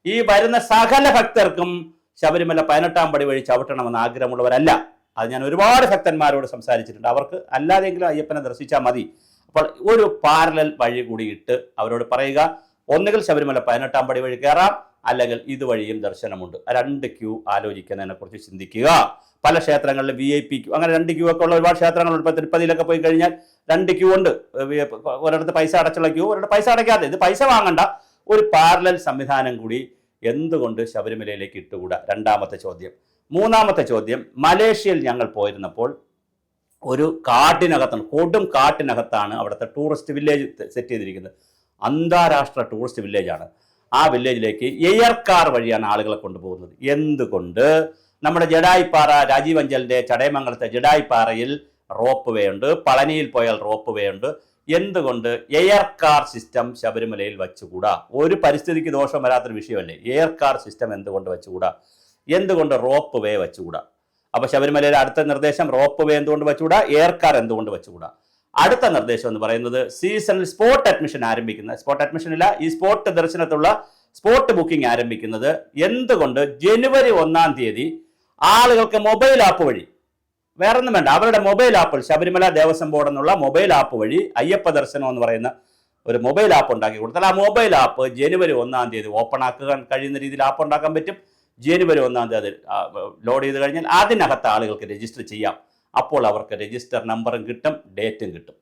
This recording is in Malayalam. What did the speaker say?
ഈ വരുന്ന സകല ഭക്തർക്കും ശബരിമല 18-ാം പടി വഴി ചവിട്ടണമെന്ന് ആഗ്രഹമുള്ളവരല്ല. അത് ഞാൻ ഒരുപാട് ഭക്തന്മാരോട് സംസാരിച്ചിട്ടുണ്ട്. അവർക്ക് അല്ലാതെങ്കിലും അയ്യപ്പനെ ദർശിച്ചാൽ മതി. അപ്പോൾ ഒരു പാരലൽ വഴി കൂടി ഇട്ട് അവരോട് പറയുക, ഒന്നുകിൽ ശബരിമല 18-ാം പടി വഴി കയറാം, അല്ലെങ്കിൽ ഇതുവഴിയും ദർശനമുണ്ട്. 2 ക്യൂ ആലോചിക്കുന്നതിനെ കുറിച്ച് ചിന്തിക്കുക. പല ക്ഷേത്രങ്ങളിലും VIP ക്യൂ, അങ്ങനെ 2 ക്യൂ ഒക്കെ ഉള്ള ഒരുപാട് ക്ഷേത്രങ്ങളുണ്ട്. ഇപ്പോൾ തിരുപ്പതിയിലൊക്കെ പോയി കഴിഞ്ഞാൽ 2 ക്യൂ ഉണ്ട്. ഒരിടത്ത് പൈസ അടച്ചുള്ള ക്യൂ, ഒരിടത്ത് പൈസ അടയ്ക്കാതെ. ഇത് പൈസ വാങ്ങണ്ട, ഒരു പാരലൽ സംവിധാനം കൂടി എന്തുകൊണ്ട് ശബരിമലയിലേക്ക് ഇട്ടുകൂടാ? 2ാമത്തെ ചോദ്യം. 3ാമത്തെ ചോദ്യം, മലേഷ്യയിൽ ഞങ്ങൾ പോയിരുന്നപ്പോൾ ഒരു കാട്ടിനകത്താണ്, കൊടും കാട്ടിനകത്താണ് അവിടുത്തെ ടൂറിസ്റ്റ് വില്ലേജ് സെറ്റ് ചെയ്തിരിക്കുന്നത്. അന്താരാഷ്ട്ര ടൂറിസ്റ്റ് വില്ലേജാണ്. ആ വില്ലേജിലേക്ക് എയർ കാർ വഴിയാണ് ആളുകളെ കൊണ്ടുപോകുന്നത്. എന്തുകൊണ്ട്? നമ്മുടെ ജഡായിപ്പാറ, രാജീവ് അഞ്ചലിന്റെ ചടയമംഗലത്തെ ജഡായിപ്പാറയിൽ റോപ്പ് വേ ഉണ്ട്, പളനിയിൽ പോയാൽ റോപ്പ് വേ ഉണ്ട്. എന്തുകൊണ്ട് എയർ കാർ സിസ്റ്റം ശബരിമലയിൽ വെച്ചുകൂടാ? ഒരു പരിസ്ഥിതിക്ക് ദോഷം വരാത്തൊരു വിഷയമല്ലേ എയർ കാർ സിസ്റ്റം? എന്തുകൊണ്ട് വെച്ചുകൂടാ? എന്തുകൊണ്ട് റോപ്പ് വേ വെച്ചുകൂടാ? അപ്പൊ ശബരിമലയിലെ അടുത്ത നിർദ്ദേശം റോപ്പ് വേ എന്തുകൊണ്ട് വെച്ചുകൂടാ, എയർ കാർ എന്തുകൊണ്ട് വെച്ചുകൂടാ? അടുത്ത നിർദ്ദേശം എന്ന് പറയുന്നത് സീസണൽ സ്പോട്ട് അഡ്മിഷൻ ആരംഭിക്കുന്നത്, സ്പോട്ട് അഡ്മിഷൻ ഇല്ല, ഈ സ്പോട്ട് ദർശനത്തുള്ള സ്പോട്ട് ബുക്കിംഗ് ആരംഭിക്കുന്നത് എന്തുകൊണ്ട് ജനുവരി 1-ാം തീയതി ആളുകൾക്ക് മൊബൈൽ ആപ്പ് വഴി, വേറൊന്നും വേണ്ട, അവരുടെ മൊബൈൽ ആപ്പിൽ ശബരിമല ദേവസ്വം ബോർഡ് എന്നുള്ള മൊബൈൽ ആപ്പ് വഴി അയ്യപ്പ ദർശനം എന്ന് പറയുന്ന ഒരു മൊബൈൽ ആപ്പ് ഉണ്ടാക്കി കൊടുത്താൽ ആ മൊബൈൽ ആപ്പ് ജനുവരി 1-ാം തീയതി ഓപ്പൺ ആക്കാൻ കഴിയുന്ന രീതിയിൽ ആപ്പ് ഉണ്ടാക്കാൻ പറ്റും. ജനുവരി 1-ാം തീയതി ലോഡ് ചെയ്ത് കഴിഞ്ഞാൽ അതിനകത്ത് ആളുകൾക്ക് രജിസ്റ്റർ ചെയ്യാം. അപ്പോൾ അവർക്ക് രജിസ്റ്റർ നമ്പറും കിട്ടും, ഡേറ്റും കിട്ടും.